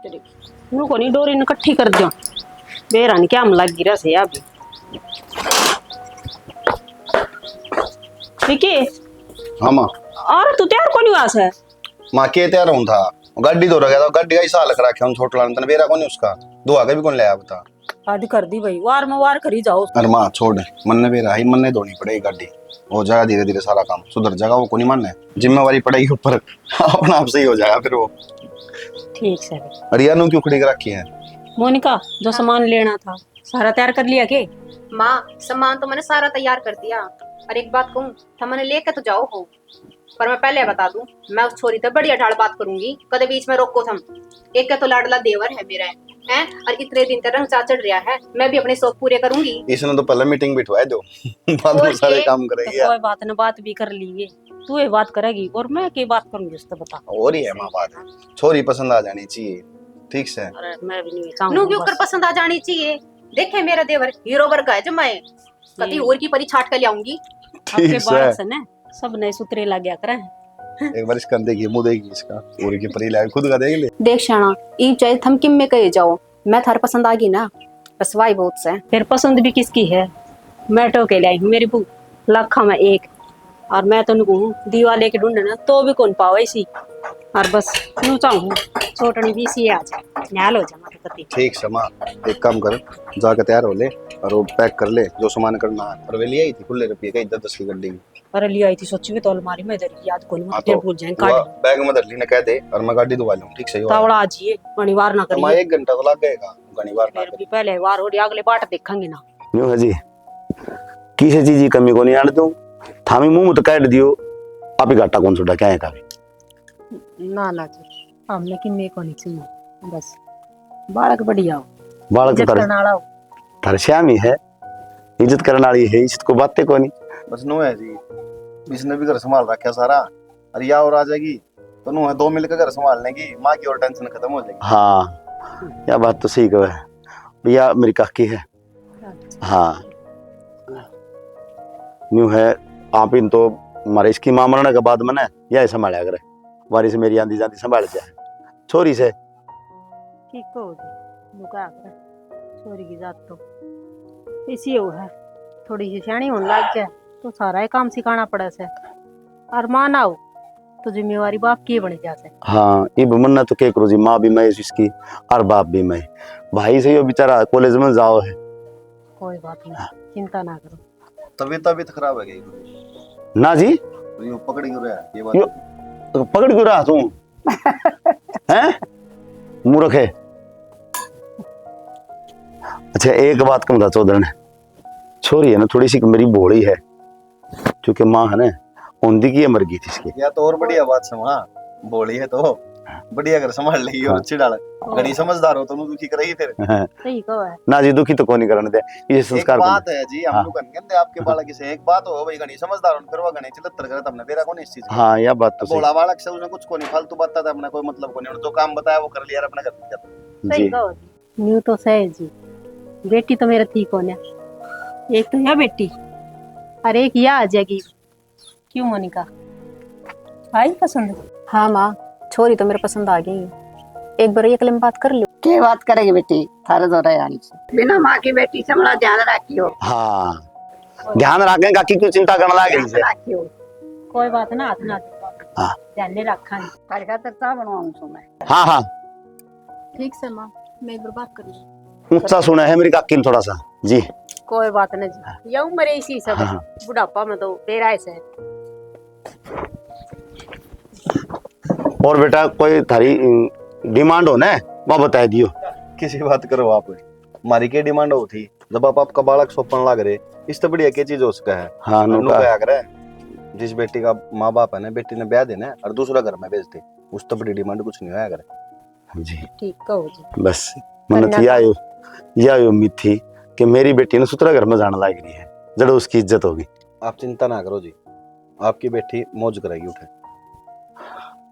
को नहीं डोरी इकट्ठी कर दियो बेरान क्या हम लग गिरा से अभी ठीक है। हाँ माँ। और तू तैयार कौन हुआ है? माँ के तैयार हूँ था गाड़ी तो रखा था गाड़ी का ही साल रखा हम छोट लाने तने बेरा कौन उसका दुआ के भी कौन ले आया बता हद कर दी भाई वार में वार करी जाओ। अरे माँ छोड़ मन ने बेरा ही मन ने धोनी पड़ेगी गाड़ी हो जाएगा धीरे धीरे सारा काम सुधर जाएगा वो को नहीं मानना है जिम्मेवारी पड़ेगी ऊपर अपना आप सही हो जाएगा फिर वो ठीक है। अरिया नु क्यों खड़ी कर रखी है? मोनिका जो सामान लेना था सारा तैयार कर लिया के? माँ सामान तो मैंने सारा तैयार कर दिया और एक बात कहूँ था मैंने लेके तो जाओ हो पर मैं पहले बता दूं मैं उस छोरी से बढ़िया ढाल बात करूंगी कदे बीच में रोको थम। एक का तो लाडला देवर है मेरा है और इतने दिन तक रंग चढ़ रहा है मैं भी अपने शौक पूरे करूंगी। इसने तो पहले मीटिंग बिठवाए दो बाद में सारे काम करेगी तो कोई बात न बात भी कर ली तू ये बात करेगी और मैं क्या बात करूंगी उससे बता। और ही है माँ बात छोरी पसंद आ जानी चाहिए ठीक से। अरे मैं भी नहीं चाहूंगी क्यों कर पसंद आ जानी चाहिए। देखे मेरा देवर हीरो वर्ग है जो मैं कभी और की परी छाट कर लाऊंगी। आपके बाल से ना सब नए सुतरे लग गया करे एक बार इसका देखिए मुंह देखिए इसका और की परी लाए खुद का देख ले देख शाना ई चाहे थम किम में कहे जाओ मैं थार पसंद आ गई ना बस वाई बहुत से फिर पसंद भी किसकी है? मैं टोके लाई हूँ मेरी बू लाखा में एक और मैं तो नुकू दीवाले के ढूंढना तो भी कौन पाओ इसी और बस यूं चाहूँ छोटनी भी इसी आ जाए न्याल हो जाए हमारे पति। ठीक समा एक काम कर जाकर तैयार हो ले और वो पैक कर ले जो सामान करना है और वे ले आई थी खुले रुपये का 10-10 की गड्डी की। अरे लिया आई थी सोची भी तो अलमारी में इधर याद कोई मत फिर भूल जाएं काट बैग में धर ली ने कह दे और मैं गाड़ी धुवा लूं ठीक से हो तावड़ा आ जिए अनिवार ना करिए। मैं 1 घंटा तो लग गएगा अनिवार ना फिर भी पहले वार हो अगले बाट देखेंगे ना न्यू है जी किसी चीज की कमी को नहीं आने दूं थामी मुंह तो काट दियो आप ही घाटा कौन सुड़ा क्या है का ना ना जी हमने कि मैं को नहीं चाहिए बस बालक बढ़िया हो बालक तो तार श्याम ही है इज्जत करने वाली है इज्जत को बातें को नहीं बस नो है जी इसने भी घर संभाल रखा सारा अरे या और आ जाएगी तो नो है 2 मिलकर घर संभालने की माँ की और टेंशन खत्म हो जाएगी। हाँ यह बात तो सही कहे भैया मेरी काकी है। हाँ न्यू है आप इन तो हमारे इसकी माँ मरने के बाद मैंने यह संभाला करे वारी से मेरी आंधी जाती संभाल जाए छोरी से ठीक हो बुका छोरी की जात तो इसी हो है थोड़ी सी सियाणी होने लग जाए तो सारा ही काम सिखाना पड़े से और माँ ना हो तो जिम्मेवारी बाप की बन जाते। हाँ ये मन्ना तो क्या करो जी माँ भी मैं इसकी और बाप भी मैं भाई से यो बेचारा कॉलेज में जाओ है। कोई बात नहीं चिंता ना करो तबीयत खराब है गई ना जी यो पकड़ क्यों रहा है ये बात तो पकड़ क्यों रहा तू हैं मूर्ख है। अच्छा एक बात कहूँ था चौधरी ने छोरी है ना थोड़ी सी मेरी भोली है क्योंकि माँ है ना औंधी की मर गई थी इसकी या तो और बढ़िया बात समा बोली है तो बढ़िया कर संभाल लेगी और अच्छी डाल घनी समझदार हो तो दुखी करेगी फिर सही कहो है ना जी दुखी तो कौन नहीं करने दे ये संस्कार एक बात है जी हम लोग कहते आपके बालक से एक बात हो भाई घनी समझदार हो फिर वो घनी चिल्लर करे तब बेरा कौन इस चीज हाँ यह बात तो बोला बालक से उसने कुछ को नहीं फालतू बताता था अपना कोई मतलब को नहीं जो काम बताया वो कर लिया अपना कर दिया। सही कहो न्यू तो सही जी बेटी तो मेरा ठीक होने एक तो है बेटी अरे एक यह आ जाएगी क्यों मोनिका आई पसंद? हाँ माँ छोरी तो मेरे पसंद आ गई एक बार एक बात कर लो। क्या बात करेगी बेटी थारे दो आने से बिना माँ की बेटी से बड़ा ध्यान रखियो। हाँ ध्यान रखें काकी क्यों चिंता करने लगे से रखियो कोई बात ना हाथ ना हाँ ध्यान रखा थारे खातिर चा बनवाऊं सो मैं। हाँ हाँ ठीक से माँ मैं एक बार बात कर लूँ। ऊंचा सुना है मेरी काकी ने थोड़ा सा जी। कोई बात नहीं जी ये उम्र इसी सब हाँ। बुढ़ापा में तो तेरा ऐसे और बेटा कोई थारी डिमांड हो ना वो बता दियो। किसी बात करो आप हमारी क्या डिमांड हो थी जब आप आपका बालक सोपन लग रहे इससे बढ़िया क्या चीज हो सका है। हाँ नुका जिस बेटी का माँ बाप है ना बेटी ने ब्याह देना और दूसरा घर में भेज दे उस तो बड़ी डिमांड कुछ नहीं होया करे जी ठीक कहो जी बस मन थी यह उम्मीद थी कि मेरी बेटी ने सुतरा घर में जाने लायक रही है जब उसकी इज्जत होगी। आप चिंता ना करो जी आपकी बेटी मौज करेगी उठे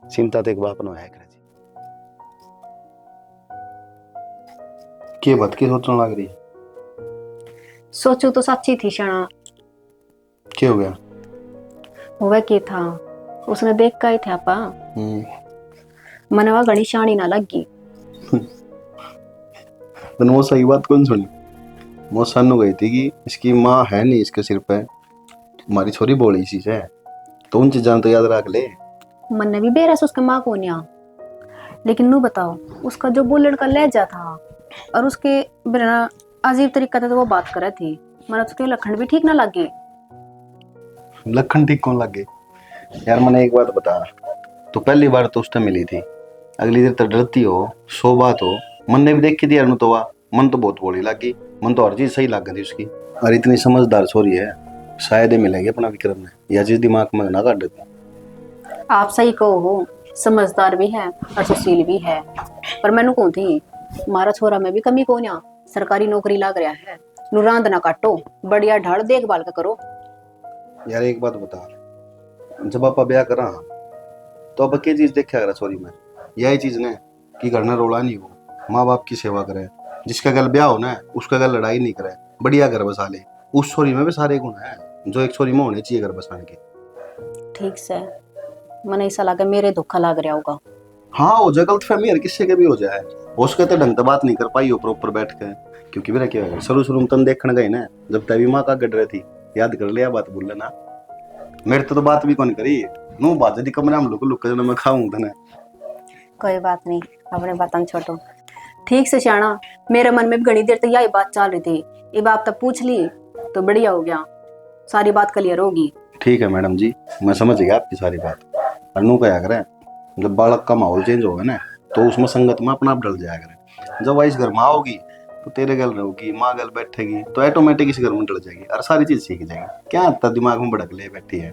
चिंता तो एक बाप न है जी के बात की सोचने लग रही सोचू तो सच्ची थी क्षणा क्या हो गया वह क्या था उसने देख का ही था पा मनवा घनी शानी ना लगी तो वो सही बात कौन सुनी? वो सानू गई थी कि इसकी माँ है नहीं इसके सिर पे, हमारी छोरी बोली इसी से, तो उन चीजां तो याद रख ले। मन ने भी बेरा से उसके माँ को नहीं आ, लेकिन नू बताओ उसका जो वो लड़का लहजा था और उसके बिना अजीब तरीका से तो वो बात करे थी, मतलब उसके लक्षण भी ठीक ना लगे। लखन ठीक कौन लगे यार? मैंने एक बात बता, तो पहली बार तो उससे मिली थी, अगली देर तक डरती हो, सो बात हो, मन ने भी देखी थी यार नु तो वाह, मन तो बहुत बोली लगी, मन तो हर चीज सही लग गई थी उसकी। और इतनी समझदार छोरी है, शायद ही मिलेगी अपना विक्रम में, या जिस दिमाग में ना काट देती। आप सही कहो हो, समझदार भी है और सुशील भी है, पर मैनू कौन थी मारा छोरा में भी कमी को ना, सरकारी नौकरी लाग रहा है, नु रांद ना काटो, बढ़िया ढाल देखभाल का करो। यार एक बात बता, जब आप ब्याह करा तो अब क्या चीज देखा करा छोरी में? यही चीज ने कि घर में रोला नहीं हो, माँ बाप की सेवा करे, जिसका गल ब्याह हो ना उसका गल लड़ाई नहीं करे, बढ़िया घर बसा ले। उस छोरी में भी सारे गुण है जो एक छोरी में होने चाहिए घर बसाने के। ठीक से मने ऐसा लगा मेरे धोखा लाग रहा होगा। हाँ हो जाए गलतफहमी, हर किसी के भी हो जाए, उसके तो ढंग से बात नहीं कर पाई हो प्रॉपर बैठ के, क्योंकि मेरा क्या है शुरू में तन देखने गए ना, जब तभी माँ का गड रही थी, याद कर लिया बात बोल लेना। मेरे तो बात भी कौन करी, नू बात दी कमरे में लुक जना मैं खाऊं तने। कोई बात नहीं, अपने बातन छोटो। ठीक से श्याणा, मेरे मन में भी घनी देर तक यही बात चल रही थी, ये बात तब पूछ ली तो बढ़िया हो गया, सारी बात क्लियर होगी। ठीक है मैडम जी, मैं समझ गया आपकी सारी बात। अनु क्या करे, जब बालक का माहौल चेंज होगा ना तो उसमें संगत में अपना आप डल जाया करे। जब वह इस घर में आओगी तो तेरे गल रहोगी, माँ गल बैठेगी तो ऑटोमेटिक इस घर में डल जाएगी और सारी चीज सीख जाएगी। क्या आता दिमाग में भड़क ले बैठी है,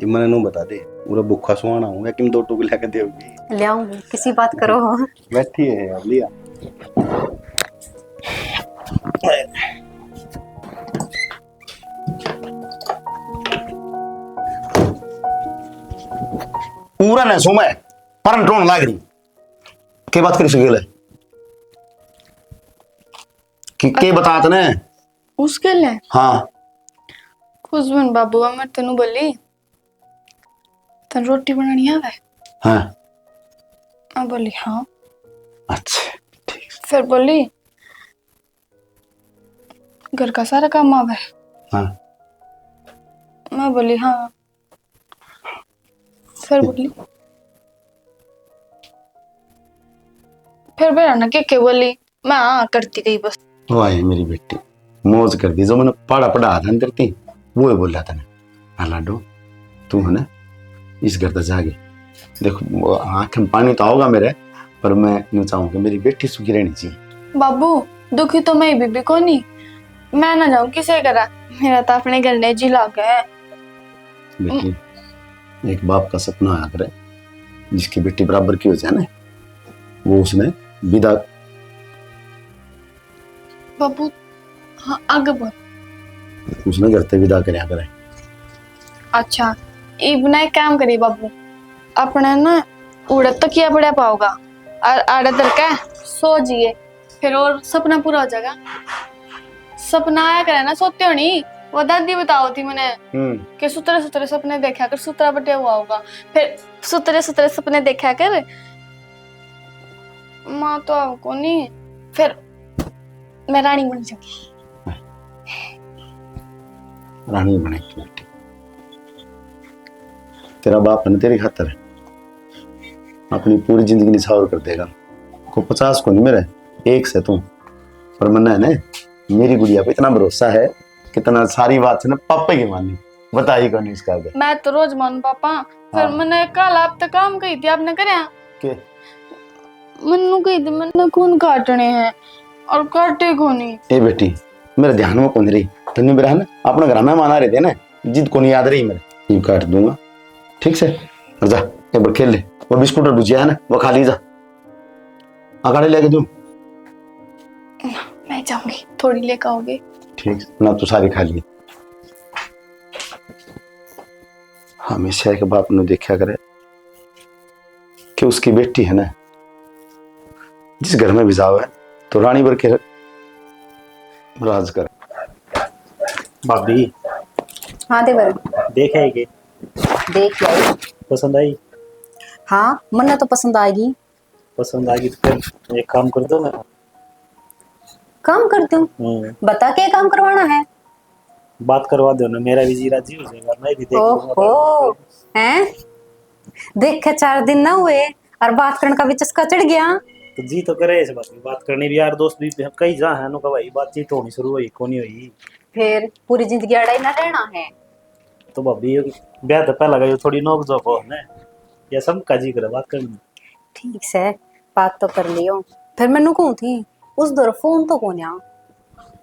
मैंने नू बता दे पूरा भूखा सुहाना हूँ या किम 2 टूक लेके देगी? ले आऊंगी, किसी बात करो। बैठी है यार, लिया। पूरा न सो मैं परन टोन लाग रही के बात करी सकेले के बता तने उसके लिए हाँ खुशबन बाबू मैं तेनू बोली तन रोटी बनानी आवे? हाँ मैं बोली हाँ। अच्छा ठीक। फिर बोली घर का सारा काम आवे? हाँ मैं बोली हाँ। फिर बोली फिर बेरा ना के बोली मैं हाँ करती गई बस। वाह मेरी बेटी मौज कर दी, जो मैंने पढ़ा था तेरे ती वो बोल रहा था ना। हाँ लाडो तू है ना इस घर तक जागे, देखो आंख में पानी तो होगा मेरे, पर मैं यूं चाहूंगा मेरी बेटी सुखी रहनी चाहिए। बाबू दुखी तो मैं बीबी को नहीं, मैं ना जाऊं किसे करा, मेरा तो अपने घर ने जी लाग है। बेटी एक बाप का सपना आया करे जिसकी बेटी बराबर की हो जाए ना, वो उसने विदा। बाबू हाँ आगे बोल। उसने घर से विदा करया करे। अच्छा इबना एक काम करिए बाबू, अपने ना उड़द तकिया पड़ा पाओगा और आड़े दर के सो जिए, फिर और सपना पूरा हो जाएगा। सपना आया करे ना सोते हो नहीं, वो दादी बताओ थी मैंने कि सुतरे सुतरे सपने देखा कर, सुतरा बटे हुआ होगा, फिर सुतरे सुतरे सपने देखा कर। माँ तो आपको नहीं, फिर मैं रानी बन जाऊंगी। रानी बनेगी बेटी, तेरा बाप है ना तेरी खातर अपनी पूरी जिंदगी निछावर कर देगा। को 50 को नहीं मेरे एक से तू, पर मन्ना है ना मेरी गुड़िया पे इतना भरोसा है कितना सारी बात है ना पापा की मानी बताई कौन इसका आगे। मैं तो रोज मान पापा, फिर हाँ। मैंने कल आप तक काम कही थी आपने करे के मन्नू कही थी मैंने खून काटने हैं और काटे को नहीं। ए बेटी मेरे ध्यान में कौन रही तन्नी मेरा है ना अपने घर में माना रहे थे ना, जिद को नहीं याद रही मेरे, यूं काट दूंगा ठीक से। और जा एक बार खेल ले, वो बिस्कुट और भुजिया है ना वो खा ली, जा अगाड़ी लेके दूं। मैं जाऊंगी थोड़ी लेकर आओगे? ठीक ना तू सारी खा ली। हमेशा एक बाप ने देखा करे कि उसकी बेटी है ना जिस घर में भी जावे तो रानी भर के राज करे। भाभी हाँ देवर देख है कि देख लो, पसंद आई? हाँ मन्ना तो पसंद आएगी। पसंद आ गई तो फिर एक काम कर दो ना। काम करती हूँ, बता के काम करवाना है। बात करवा दो ना, मेरा भी जी राजी हो जाएगा, मैं भी देख लूंगा। ओहो, हैं? देख के 4 दिन ना हुए और बात करने का भी चस्का चढ़ गया। तो जी तो करे इस बात करनी भी, यार दोस्त भी कई जा है नो का भाई, बातचीत होनी शुरू हुई को नहीं हुई। फिर पूरी जिंदगी अड़ा ही ना रहना है। तो भाभी ब्याह तो पहला गई थोड़ी नोक जोक हो ना, या सब का जी करे बात करनी। ठीक से बात तो कर लियो। फिर मैनू कहूँ थी उस दौर फोन तो कौन आ।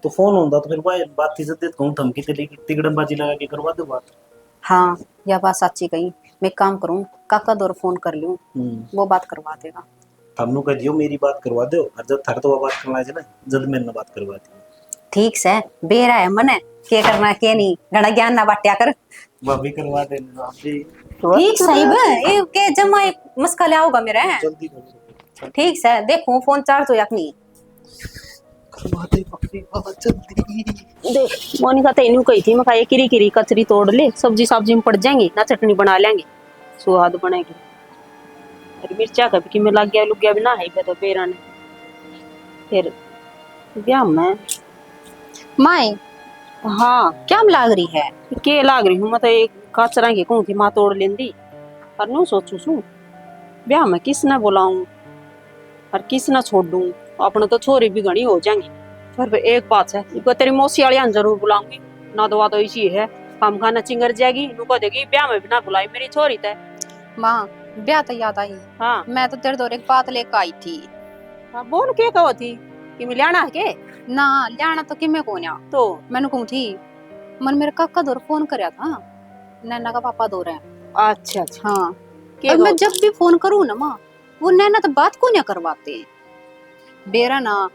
तो फोन होता तो फिर भाई बात की इज्जत कहूँ धमकी तिगड़मबाजी लगा के करवा दो बात। हाँ, यह बात सच्ची कही। मैं एक काम करूँ, काका दौर फोन कर लूँ, वो बात करवा देगा। हमनु कह दियो मेरी बात करवा दो, और जब थर तो बात करना है ना, जल्द मेरे ना बात करवा दी। ठीक से बेरा है मने के करना के नहीं, घड़ा ज्ञान ना बांटिया कर। भाभी करवा देना भाभी। ठीक सही बे, ए के जमा एक मस्का ले आओगा मेरे। जल्दी करो। ठीक से देखो फोन चार्ज हो या नहीं। करवा दे भाभी बहुत जल्दी। देख मोनिका तो इन्हू कही थी, मैं ये किरी किरी कचरी तोड़ ले, सब्जी सब्जी में पड़ जाएंगी ना, चटनी बना लेंगे, स्वाद बनेगी। अरे मिर्चा का भी कि मैं लग गया लुग गया भी ना है तो पेरा ने फिर ब्याह में। माई हाँ क्या लाग रही है? के लाग रही हूँ मैं तो एक कचरा की कहूँ थी माँ तोड़ लेंदी, पर नू सोचू सू ब्याह में किस न बुलाऊं और किस न छोड़ दूं, अपने तो छोरी भी घनी हो जाएंगी। पर एक बात है, इनको तेरी मौसी वाली जरूर बुलाऊंगी, ना दवा तो इसी है हम खाना चिंगर जाएगी, नुको देगी ब्याह में भी ना बुलाई मेरी छोरी तय। माँ ब्याह तो याद आई। हाँ मैं तो तेरे दौर एक बात लेकर आई थी। हाँ बोल के कहो थी कि मैं लियाना है के ना लियाना तो कि मैं कौन आ, तो मैंने कहूँ थी मन मेरे काका दौर फोन करया था, नैना का पापा दौर है। अच्छा अच्छा हाँ के और मैं कहो? जब भी फोन करूँ ना माँ, वो नैना तो बात को नहीं करवाते बेरा ना।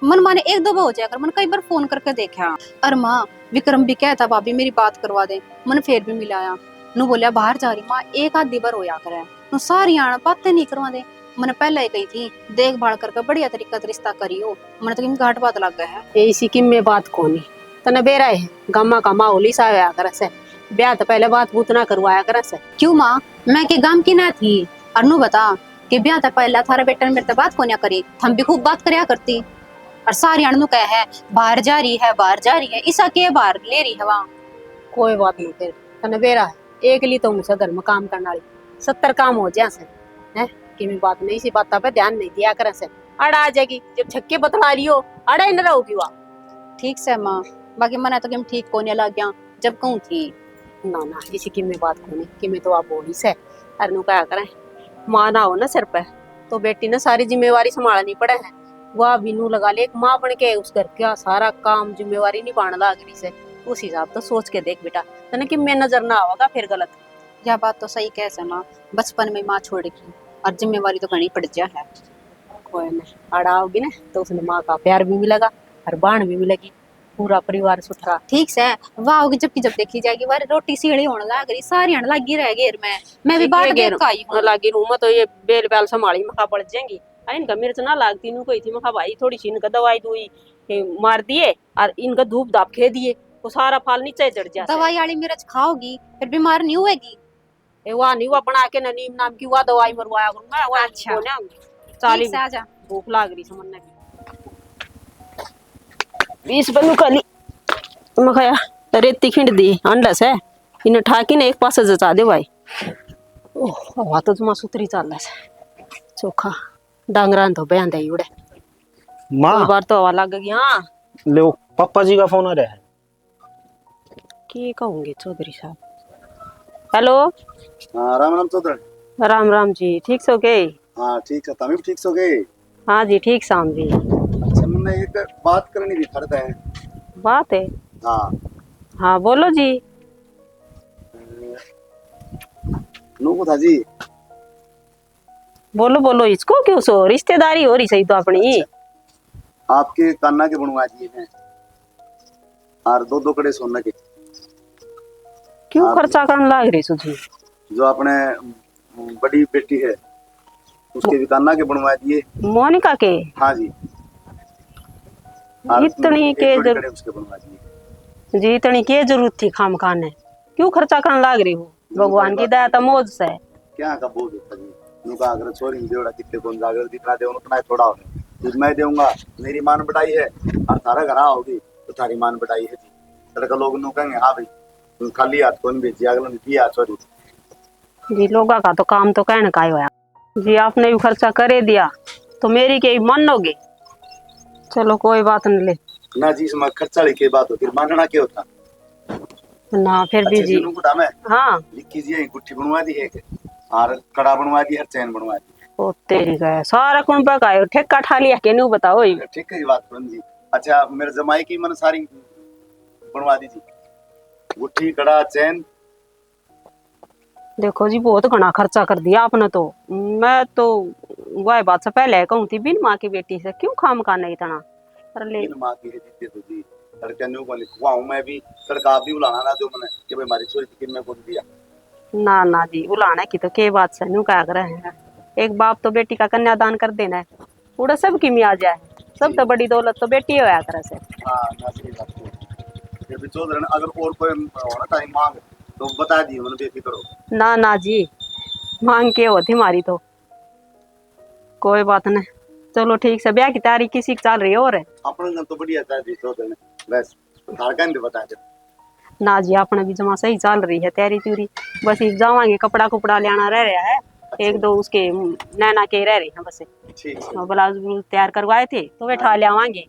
मन माने एक दो बार हो जाकर मन कई बार फोन करके देखा। और माँ विक्रम भी कहता भाभी मेरी बात करवा दे, मन फिर भी मिलाया नु बोलिया बाहर जा रही माँ, एक आधी बार हो करे नु सारी आना बातें नहीं करवा दे। मैंने पहले ही कही थी देखभाल करके बढ़िया तरीका से रिश्ता करियो, मैंने तो घाट बात लग गया है। इसी की में बात कोनी तने बेरा है गम्मा का माहौल ही साया कर से, ब्याह तो पहले बात बूत ना करवाया कर से। क्यों माँ मैं के गांव की ना थी, और नु बता कि ब्याह तो पहले थारा बेटा ने मेरे से बात को ना करी, हम भी खूब बात करया करती। और सारी अणनु कह है बाहर जा रही है बाहर जा रही है, इसा के बाहर ले रही है वहाँ। कोई बात नहीं, फिर तने बेरा है एक ली तो मुझसे घर में काम करने वाली 70 काम हो जाए से है कि मैं बात नहीं सी बात पे ध्यान नहीं दिया करे से, अड़ आ जाएगी जब छक्के बतला रही हो अड़े न रहोगी वहाँ। ठीक से माँ, बाकी मना तो कि हम ठीक कोने लग गया जब कहूँ थी। ना ना इसी की में बात कोनी कि मैं तो आप बोली से अरनु क्या करें, माँ ना हो ना सिर पे तो बेटी ने सारी जिम्मेवारी संभालनी पड़े है, वह बिनू लगा ले एक माँ बन के उस घर का सारा काम जिम्मेवारी निभाने लग रही से। उस हिसाब तो सोच के देख बेटा, तने कि मैं नजर ना आवागा फिर गलत। यह बात तो सही कह से माँ, बचपन में माँ छोड़ेगी और जिम्मेवारी तो घनी पड़ जा है। कोई नहीं अड़ाओगी ना तो उसने माँ का प्यार भी मिलेगा और बाण भी मिलेगी, पूरा परिवार सुथरा। ठीक से वाह होगी जबकि जब देखी जाएगी वारे रोटी सीढ़ी होने लग रही, सारी हण लगी रह घेर में, मैं भी बाट देख के आई हूँ। लागी रूम तो ये बेल बैल संभाली मखा पड़ जाएंगी। इनका मिर्च ना लागती इनको कोई थी मखा भाई थोड़ी सी इनका दवाई दुई मार दिए और इनका धूप धाप खे दिए, वो सारा फाल नीचे चढ़ जाता। दवाई वाली मिर्च खाओगी फिर बीमार नहीं होएगी। वहाँ नहीं हुआ बना के ना नीम नाम की वह दवाई मरवाया करूँ मैं वहाँ। अच्छा। चाली ठीक से आजा। भूख लाग रही समझने की 20 बनू खाली मैं खाया रेती खिंड दी अंडा से इन्हें ठाकी ने एक पास जचा दे भाई। ओह हवा तो जुमा सुतरी चल से चोखा डांगरा तो बयान दे उड़े माँ बार तो हवा लग गई। हाँ लो पापा जी का फोन आ रहा है। की कहूंगी चौधरी साहब। हेलो हाँ राम राम चौधरी। राम राम जी, ठीक सो गए? हाँ ठीक है, तभी ठीक सो गए। हाँ जी ठीक शाम जी। अच्छा मैंने एक बात करनी थी खड़ता है। बात है? हाँ हाँ बोलो जी। नूको था जी। बोलो बोलो, इसको क्यों सो रिश्तेदारी हो रही सही तो अपनी। अच्छा। आपके कान्ना के बनवा दिए हैं और दो कड़े सोने के। क्यों आप- खर्चा करने लग रही सुझी? जो अपने बड़ी बेटी है उसके भी कान्ना के बनवा दिए। मोनिका के? हाँ जी। और इतनी एक के बड़े कड़े उसके बनवा दिए। जी इतनी के जरूरत थी खाम खाने, क्यों खर्चा करने लग रही हो? भगवान की दया तो मौज से। क्या का बोल देता जी। उनका अगर छोरी देवड़ा कितने कौन जागर जितना दे उतना ही थोड़ा हो दूध मैं दूंगा मेरी मान बढ़ाई है और तारा घर होगी तो तारी मान बढ़ाई है जी लड़का लोग नु कहेंगे हाँ भाई तुम खाली हाथ कौन बेची अगला ने किया छोरी जी लोगा का तो काम तो कहने का ही होया जी, आपने भी खर्चा करे दिया तो मेरी के मानोगे? चलो कोई बात नहीं ले ना जी इसमें खर्चा की बात होती है मानना क्या होता ना, फिर भी जी। में हाँ लिखी जी गुट्ठी बनवा दी है और कड़ा बनवा दी है चैन बनवा दी ओ तेरी गए सारा कौन पकायो ठेका ठा लिया के नहीं बताओ ही। ठीक है बात करूँ जी। अच्छा मेरे जमाई की मन सारी बनवा दी जी गुट्ठी कड़ा चैन। देखो जी बहुत घना खर्चा कर दिया आपने तो। मैं तो वह बात से पहले कहूँ थी बिन माँ की बेटी से क्यों खाम खाना इतना कर ले। बिन माँ की है जीते तो जी लड़का न्यू को लिखवाऊं मैं भी लड़का आप भी बुलाना ना जो मैंने कि भाई हमारी छोरी की मैं बोल दिया ना ना जी बुलाना की तो के बात से न्यू क्या रहे हैं। एक बाप तो बेटी का कन्यादान कर देना है पूरा सब की मिया जाए सब तो बड़ी दौलत तो बेटी होया करे से। हाँ ना सही बात है। फिर भी चौधरी अगर और कोई होना टाइम मांग तो बता दिए मैंने बेफिक्र हो। ना ना जी मांग के होती हमारी तो कोई बात नहीं। चलो ठीक से ब्याह की तैयारी किसी की चल रही है और है? अपने घर तो बढ़िया था जी चौधरी बस धारकन बता दे। ना जी अपने भी जमा सही चल रही है तैयारी त्यूरी बस एक जावांगे कपड़ा कुपड़ा लेना रह रहा है। एक दो उसके नैना के रह रहे हैं बस ठीक है ब्लाउज ब्लाउज तैयार करवाए थे तो वे ठा ले आवांगे।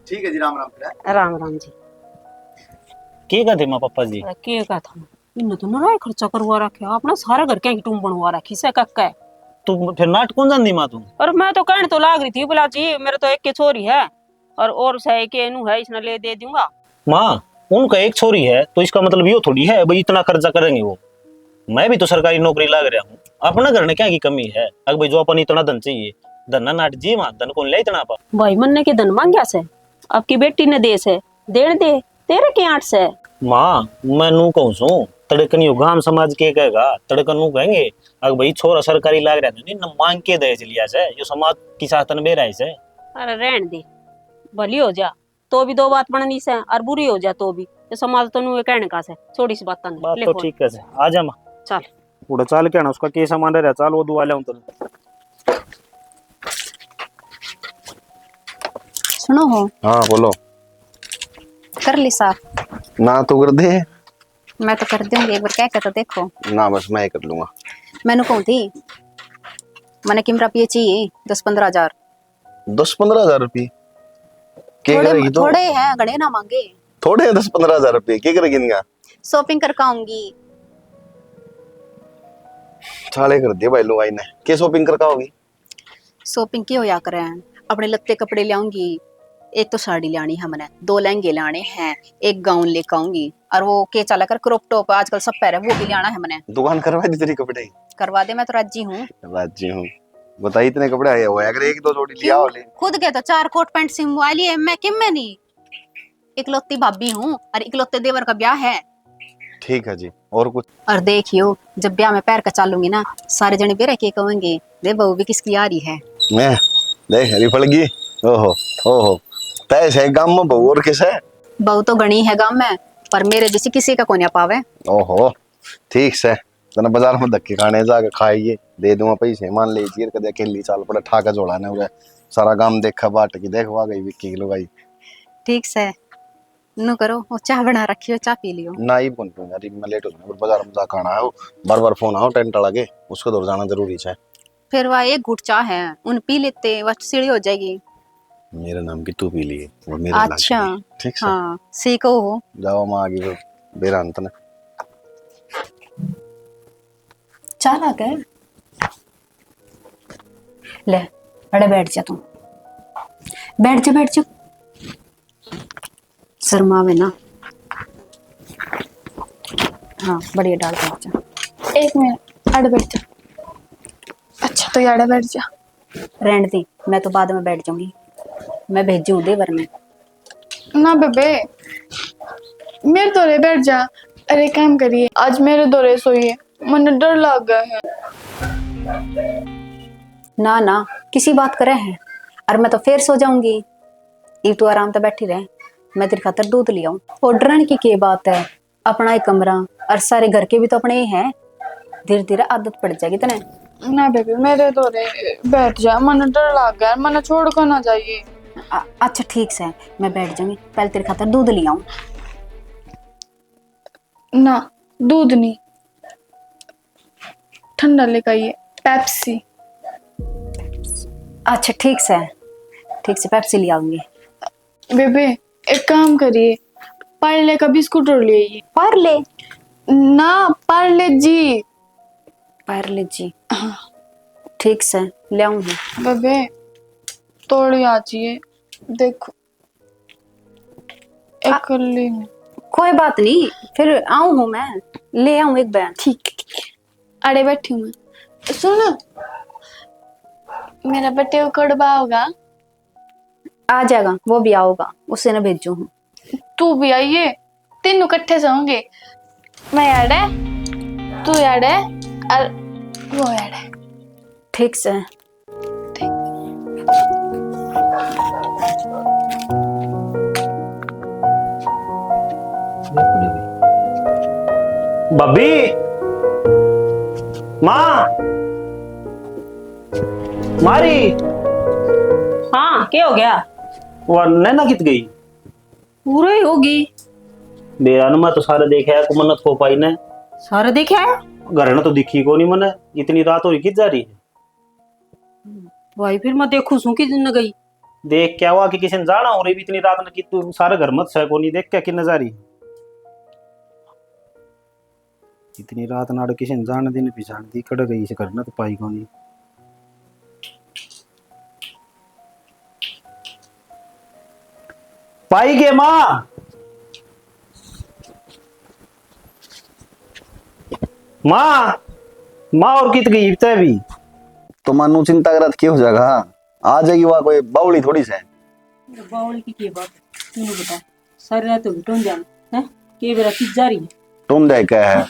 ठीक है जी राम राम फिर। राम राम जी। की कहते माँ पापा जी? के का था इन्हें तो नाराय खर्चा करवा रखे आपने सारा घर के टूम बनवा रखी से कक्का है। तू फिर नाट कौन जानी माँ तू? और मैं तो कहने तो लाग रही थी बोला जी मेरे तो एक के छोरी है और सही के इनू है इसने ले दे दूंगा। माँ उनका एक छोरी है तो इसका मतलब ये थोड़ी है भाई इतना खर्चा करेंगे वो। मैं भी तो सरकारी नौकरी लाग रहा हूँ अपना घर में क्या की कमी है अगर भाई जो अपन इतना धन चाहिए धन ना नाट जी माँ धन कौन ले इतना पा भाई मन्ने के धन मांगया से आपकी बेटी ने दे से देण दे तेरे के आठ से। माँ मैं नू कहूँ सू तड़कन यो गांव समाज के कहेगा तड़कन नू कहेंगे अगर भाई छोरा सरकारी लाग रहा है न मांग के दे चलिया से यो समाज की साथन बेरा है। अरे रहन दे भली हो जा तो भी दो बात बननी से और बुरी हो जा तो भी ये समाज तो नु कहने का से छोटी सी बात बात तो ठीक है आ जा माँ चल उड़ा चाल के ना उसका के सामान रह चाल वो दुआ ले तो सुनो हो हाँ बोलो। कर ली साफ ना तो कर दे। मैं तो कर दूंगी एक बार क्या कहता देखो ना बस मैं ही कर लूंगा। मैंने कहूँ थी मैंने किमरा पिए चाहिए 10-15 हजार 10-15 हजार रुपये क्या करेगी तो? थोड़े हैं गणे ना मांगे थोड़े हैं 10-15 हजार रुपये क्या करेगी इनका? शॉपिंग कर आऊंगी। साले कर दिया भाई लो भाई ने क्या शॉपिंग कर होगी? शॉपिंग की होया करें अपने लत्ते कपड़े ले आऊंगी एक तो साड़ी लानी है मैंने 2 लहंगे लाने हैं एक गाउन लेकर आऊंगी और वो के चला कर क्रॉप टॉप आजकल सब पहरे वो भी लाना है मैंने। दुकान करवा दी तेरी कपड़े? करवा दे मैं तो राजी हूँ। राजी हूँ बताइए इतने कपड़े आए हुए अगर एक दो जोड़ी लिया हो ले। खुद के तो 4 कोट पैंट सिमवा लिए मैं किम में नहीं इकलौती भाभी हूँ और इकलौते देवर का ब्याह है। ठीक है जी और कुछ? और देखियो जब ब्याह में पैर का चालूंगी ना सारे जने बेरा के कहेंगे दे बहू भी किसकी आ रही है। मैं देख हरी पड़ गई। ओहो ओहो तैसे गांव में बहू और किस है? बहू तो गणी है गांव में पर मेरे जैसी किसी का कोन्या पावे। ओहो ठीक से तना बाजार में धक्के खाने जाके खाइए दे दूंगा पैसे मान लीजिए कदे अकेली चाल पड़ा ठाका जोड़ा ने उरे सारा गांव देखा बाट की देखवा गई विक्की किलो भाई। ठीक से नु करो वो चाय बना रखियो चाय पी लियो। ना ही बोल दूंगा यार मैं लेट हो जाऊंगा बाजार में जा खाना है बार बार फोन आओ टेंट लगे उसको दूर जाना जरूरी है। फिर वह एक घुट चाय है उन पी लेते वह सीढ़ी हो जाएगी। मेरा नाम की तू पी लिए और मेरा अच्छा ठीक से हाँ सीखो हो जाओ मां आगे तो बेरा अंत ने चाल आ गए ले अरे बैठ जा तू बैठ जा शर्मावे ना। हाँ बढ़िया डाल बैठ जा। एक मिनट आड़े बैठ जा। अच्छा तो आड़े बैठ जा। रहने दे मैं तो बाद में बैठ जाऊंगी मैं भेजू देवर में। ना बेबे मेरे दौरे बैठ जा। अरे काम करिए आज मेरे दौरे सोइए मन डर लग गया है। ना ना किसी बात करे हैं और मैं तो फिर सो जाऊंगी। ये तो आराम से बैठी रहे मैं तेरे खातर दूध ले आऊं। और डरने की क्या बात है अपना ही कमरा और सारे घर के भी तो अपने ही हैं धीरे धीरे आदत पड़ जाएगी तने। ना बेबी मेरे तो रे बैठ जा, मन डर लग गया, मन छोड़ कर ना जाइए। अच्छा ठीक से मैं बैठ जाऊंगी, पहले तेरे खातर दूध ले आऊं। ना दूध नहीं, ठंडा लेकर आइए, पेप्सी। अच्छा ठीक से पेप्सी ले आऊंगी। बेबे एक काम करिए, पार्ले का बिस्कुट और ले आइए। पार्ले? ना पार्ले जी। पार्ले जी, ठीक से ले आऊंगी। बेबे तोड़ी आजिए, देखो एक ले। कोई बात नहीं, फिर आऊं हूँ मैं, ले आऊं एक बैग। ठीक, अरे बैठी हूँ मैं। सुन, मेरा बटे को कड़वा होगा। आ जाएगा, वो भी आओगा, उससे ना भेजू हूँ। तू भी आइए, तीनों इकट्ठे से होंगे। मैं याद है, तू याद है और वो याद है। ठीक से। भाभी, माँ, मारी हाँ क्या हो गया? वो नैना कित गई? पूरा ही होगी। मेरा मैं तो सारे देखे है, को मन्नत हो पाई ने। सारे देखे आया घर ने तो दिखी को नहीं मने, इतनी रात हो रही कित जा रही है? भाई, फिर मैं देखू सू कि दिन गई। देख क्या हुआ कि किसी ने जाना हो रही भी इतनी रात ने कि तू सारे घर मत सह को नहीं देख क्या कि नजारी इतनी रात नाड़ किसी ने जाने दिन पिछाड़ दी कड़ गई से करना तो पाई को नहीं। पाई के माँ, माँ और कित गई इतना भी तो मानो चिंता करत क्या हो जाएगा, आ जाएगी वहाँ, कोई बावली थोड़ी से। बावली की बात तूने बता, सारी रात तो टून जाना है के बेरा किस जा रही है। तुम देख क्या है,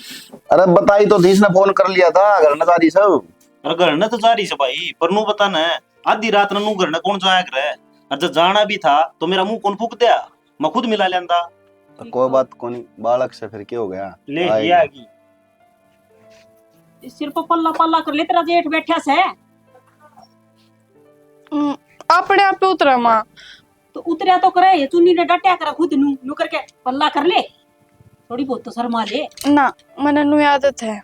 अरे बताई तो थी, इसने फोन कर लिया था घर न सारी सब। अरे घर ने तो जा रही से भाई, पर नू बता न आधी रात नू घर ने कौन जाया करे, और जब जाना भी था तो मेरा मुंह कौन फूक दिया, मैं खुद मिला लेंदा। तो कोई बात को नहीं, बालक से फिर क्या हो गया, ले आएगी। ये आगी सिर पर पल्ला पल्ला कर ले, तेरा जेठ बैठा से अपने आप पे उतरा माँ। तो उतरिया तो करे, ये चुन्नी ने डटिया कर खुद नू करके पल्ला कर ले, थोड़ी बहुत तो शर्मा ले। ना मने नु आदत है।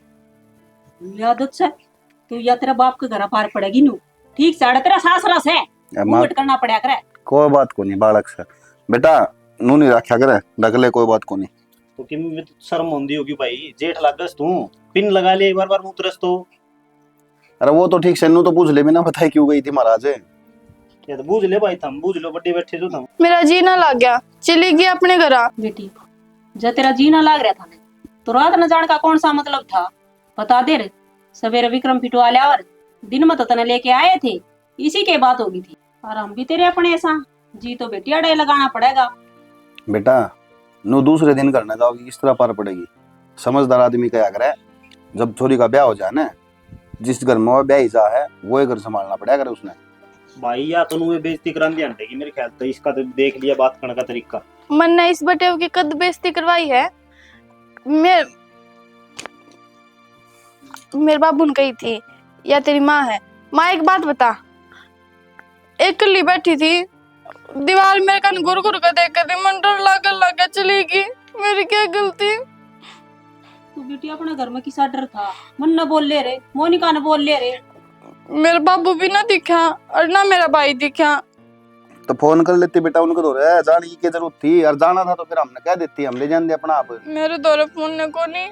आदत से तो या तेरा बाप के घर पार पड़ेगी नू, ठीक से तेरा सासरा से मुंह करना पड़ा करे। कोई बात को नहीं, बालक से बेटा नू नहीं रखा करे, रख ले, कोई बात को नहीं। तो कि में तो शर्म होंदी होगी भाई, जेठ लागस तू पिन लगा ले बार बार मुतरस तो। अरे वो तो ठीक से, नू तो पूछ ले बिना बताई क्यों गई थी महाराज। ये तो बूझ ले भाई, थम बूझ लो, बड्डे बैठे जो थम। मेरा जी ना लग गया, चली गई अपने घर। बेटी जब तेरा जीना लाग रहा था तो रात न जाने का कौन सा मतलब था, बता दे रे। सवेरे विक्रम पिटवा लिया और दिन में तो तने लेके आए थे, इसी के बात होगी थी। और हम भी तेरे अपने ऐसा जी तो बेटी अड़े लगाना पड़ेगा। बेटा नू दूसरे दिन करने जाओगी, किस तरह पार पड़ेगी। समझदार आदमी क्या करे, जब छोरी का ब्याह हो जाए ना, जिस घर में वो ब्याह ही जा है वो ही घर संभालना पड़ेगा करे उसने। भाई या तो नुए बेइज्जती करान दिया की मेरे ख्याल तो इसका तो देख लिया बात करने का तरीका। मन ने इस बटे की कद बेइज्जती करवाई है। मेरे बाबू ने कही थी या तेरी माँ है। माँ एक बात बता, एक कली बैठी थी, दीवार मेरे कान गुर गुर कर देख कर मन डर लगा चली गई। मेरी क्या गलती? तू बेटी अपने घर में किसा डर था, मन न बोल ले रे, मोनिका ने बोल ले रे। मेरा बाबू भी ना दिखा और ना मेरा भाई दिखा। तो फोन कर लेती बेटा उनको, तो रे जाने की क्या जरूरत थी, और जाना था तो फिर हमने कह देती, हम ले जाते अपना आप। मेरे दौरे फोन ने को नहीं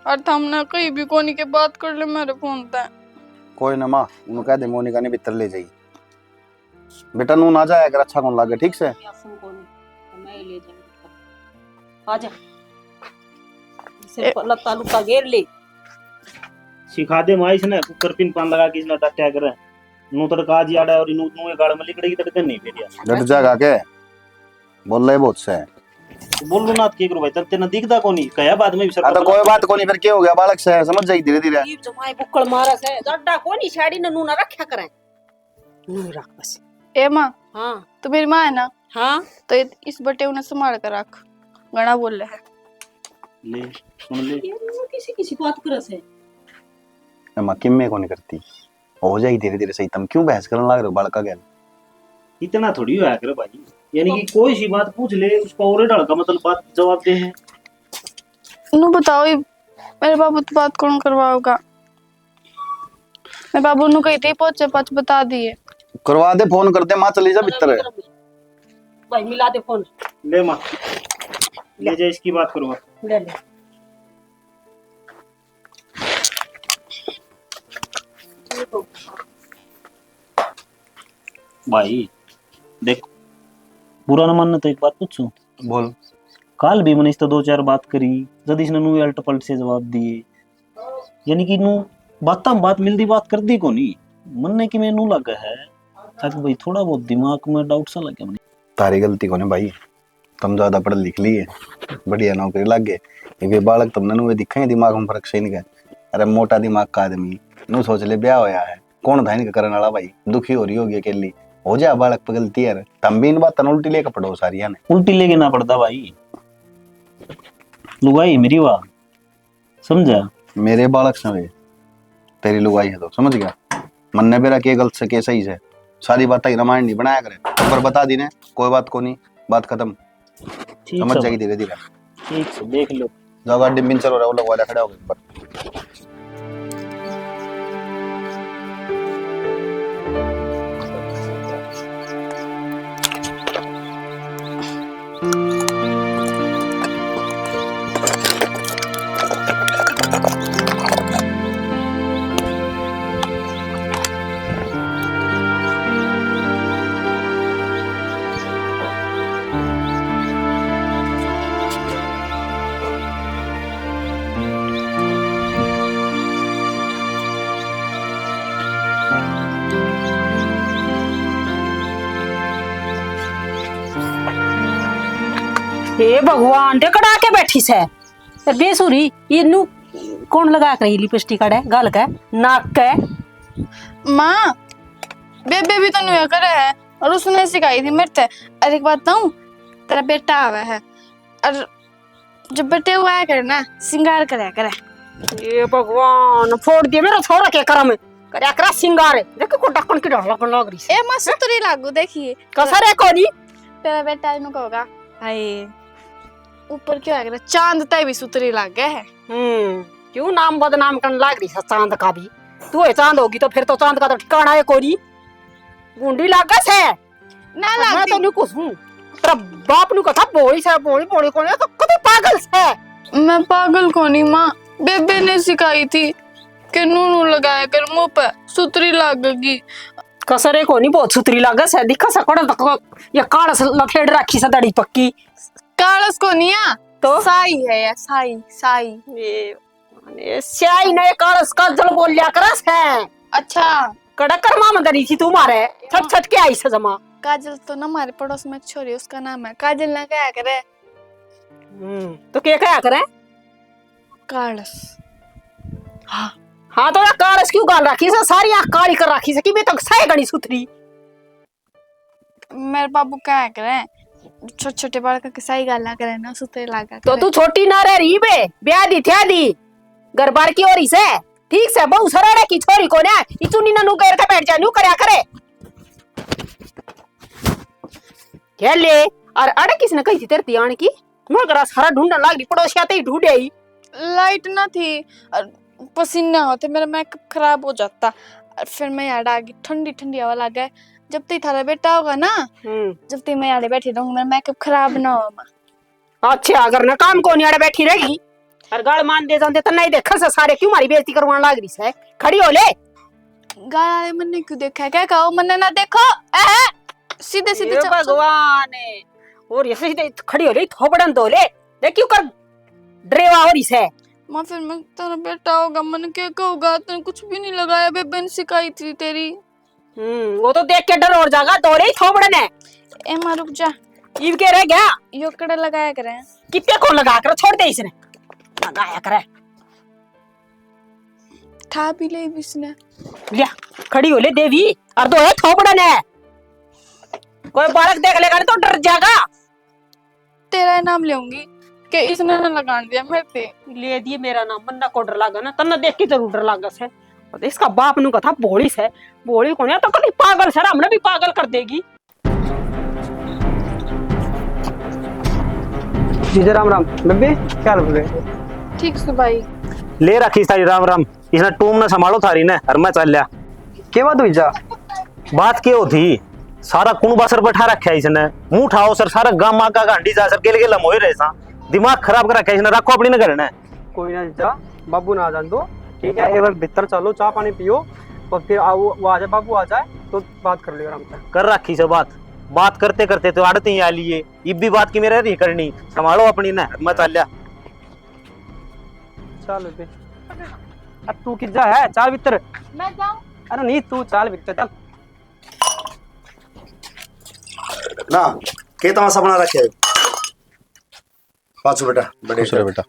और हमने कहीं भी कोनी के बात कर ले मेरे फोन पे। कोई ना माँ, उनको कह दे मोनिका ने भीतर ले जाई। बेटा नू ना जाए अगर अच्छा कौन लागे, ठीक से। मैं ले जाऊंगी, आजा सिर पर लत्ता लुत्ता घेर ले। सिखा दे माई से ना कुकर पिन पान लगा के इसने टट्या करे नू तड़का जी आड़ा और नू नू गाड़ में लिकड़ेगी तड़के नहीं फेरिया डट जाएगा के बोल रहे बहुत से। तो बोल लो ना की करो भाई, तब तेना दिखदा कोनी कया बाद में भी सर। तो कोई बात को नहीं, फिर क्या हो गया, बालक से समझ जाएगी धीरे धीरे। जीव जमाई बुक्कड़ मारा से जड्डा कोनी साड़ी न नू ना रखा करे, नू रख बस। ए माँ, हाँ तो मेरी माँ है ना, हाँ तो इस बटे उन्हें संभाल कर रख, गणा बोल रहे है। ले सुन ले, ये किसी किसी बात करे से माँ किम में कौन करती हो जाएगी धीरे धीरे सही। तुम क्यों बहस करने लग रहे हो बालका गैल? इतना थोड़ी हुआ करे भाई, यानी कि कोई सी बात पूछ ले उसका और ढड़ का मतलब बात जवाब दे है। नु बताओ ये मेरे बाबू तो बात कौन करवाओगा? मैं बाबू नु कही थी पोचे पाच बता दिए। करवा दे, फोन कर दे, माँ चली जा भीतर। भाई मिला दे फोन। ले माँ, ले जा इसकी बात करूँगा। ले ले। भाई देख, बुरा न मानना तो एक बात पूछूं। बोल। काल भी मैंने इससे 2-4 बात करी, जद इसने नु अल्ट पलट से जवाब दिए, यानी कि नु बात मिलती बात कर दी को नहीं मन की मैं नू लगा है ताकि भाई थोड़ा बहुत दिमाग में डाउट सा लगे मैंने। तारी गलती को ने भाई, तुम ज्यादा पढ़ लिख लिए, बढ़िया नौकरी लग गए, ये बालक तुमने नु दिखे दिमाग में फर्क से नहीं गए। अरे मोटा दिमाग का आदमी नु सोच ले ब्याह होया है, कौन था इनका करने वाला भाई, दुखी हो रही होगी अकेली, हो जा बालक पे गलती है। तुम भी इन बात उल्टी लेके पढ़ो सारी है उल्टी लेके ना पड़ता भाई, लुगाई मेरी बात समझा। मेरे बालक से तेरी लुगाई है तो समझ गया। मन ने मेरा के गलत से के सही से सारी बात ही रामायण नहीं बनाया करे, पर बता दी ने कोई बात को नहीं, बात खत्म। समझ जाएगी धीरे धीरे। ठीक से देख लो। जाओ गाड़ी में चलो, रहो लोग वाले खड़े हो गए पर। हे भगवान टेकड़ा के बैठी से बेसुरी इनु कौन लगा कर लिपस्टिक है गाल का नाक का। माँ बेबे भी तो नुया करे है और उसने सिखाई थी मेरे से। अरे एक बात बताऊं, तेरा बेटा आवा है और जब बेटे हुआ है करे ना सिंगार करे करे। ये भगवान फोड़ दिए मेरा छोरा के करम करे करा सिंगार देखो को ढक्कन की ढोला को लग रही ए मस्त तुरी लागू देखिए कसरे कोनी तेरा बेटा इनु कहोगा हाय ऊपर क्यों आ गया चांद तय भी सुतरी लाग गया है। क्यों नाम बदनाम करने लग रही है चांद का भी? तू है चांद होगी तो फिर तो चांद का तो ठिकाना है कोनी, गुंडी लागस है ना मैं लाग तो नहीं कुछ हूं तेरा बाप नु कथा बोली से बोली बोली कोनी तो कभी पागल से। मैं पागल कोनी माँ, बेबे ने सिखाई थी कि नूनू लगाया कर मुंह पे सुतरी लागेगी। कसरे कोनी बहुत सुतरी लागस है दिखा सकड़ा तक ये कालस लफेड़ रखी सा दड़ी पक्की कालस कोनिया तो साई है या साई साई ये स्याई ने कालस का जल बोल लिया करस है। अच्छा कड़क कर मां मदरी थी तुम्हारे छट छट के आई से जमा। काजल तो ना हमारे पड़ोस में एक छोरी है, उसका नाम है काजल ना क्या करे तो क्या करे कालस। हाँ तो कालस क्यों गाल रखी से सारी आंख काली कर रखी से कि मैं तो सही गणी सुथरी। मेरे बाबू क्या करे छोटे छोटे बालक के सही गाला करे ना सुतरे लागा तो तू छोटी ना रह रही बे ब्याह दी थया दी घर बार की ओरी से ठीक से बहु सराड़े की छोरी को ना इचुनी ना नु कर के बैठ जा नु करया करे क्या ले और अड़े किसने कही थी तेरे तियान की मोर गरा सारा ढूंढने लग रही पड़ोसिया ते ही ढूंढे आई। लाइट ना थी और पसीना होते मेरा मेकअप खराब हो जाता और फिर मैं याद आ गई ठंडी ठंडी हवा लग गई। जब तक थारा बेटा होगा ना जब तक मैं याद बैठी रहूंगी मेरा मेकअप खराब ना हो। अच्छा अगर ना काम को नहीं बैठी रहेगी और गाल मान दे जानते तो नहीं देखा से सारे क्यों मारी बेइज्जती करवाने लग रही से खड़ी हो ले। गाल मैंने क्यों देखा क्या कहो मैंने ना देखो सीधे सीधे भगवान और ये सीधे खड़ी हो ले थोबड़न दो ले देख क्यों कर ड्रेवा हो रही से। माँ फिर मैं तेरा बेटा होगा मैंने क्या कहूँगा तूने कुछ भी नहीं लगाया बेबे ने सिखाई थी तेरी। वो तो देख के डर और जागा दो रे थोबड़न है। ए माँ रुक जा ईव के रह गया यो कड़े लगाया करे कितने कौन लगा कर छोड़ दे इसने लगाया करे ठा भी ले इसने लिया खड़ी हो ले देवी और दो है थोबड़न है कोई बालक देख लेगा तो डर जाएगा। तेरा नाम लेऊंगी कि इसने ना लगान दिया मेरे पे ले दिए मेरा नाम मन्ना को डर लगा ना तन्ना देख के जरूर डर लगा से इसका बाप नु कथा भोली से भोली कोने तो कभी पागल सर हमने भी पागल कर देगी। जीजा राम राम बेबे क्या बोल रहे? ठीक से भाई। ले रखी सारी राम राम, इसने टूम ना संभालो थारी ने, और मैं चल लिया। क्या बात हुई जा? बात क्या होती, सारा कुणबा सर बैठा रखा है इसने, मुंह उठाओ सर, सारा गांव मां का गांडी जा सर केले के लमोए रहे सा, दिमाग खराब कर रखा है इसने, रखो अपनी न करना। कोई ना जीजा, बाबू ना आ जान दो, ठीक है? एक बार भीतर चलो, चाय पानी पियो, और फिर वो आ जाए, बाबू आ जाए तो बात कर लियो आराम से। कर रखी से बात करते करते तो आड़ते ही आ लिए, इब भी बात की मेरे नहीं करनी, संभालो अपनी न, मैं चल लिया। चल बे, अब तू किजा है चाल भीतर? मैं जाऊं? अरे नहीं, तू चाल भीतर चल ना। के तमाशा बना रखे है? पाँचों बेटा बड़े खुश रहे बेटा।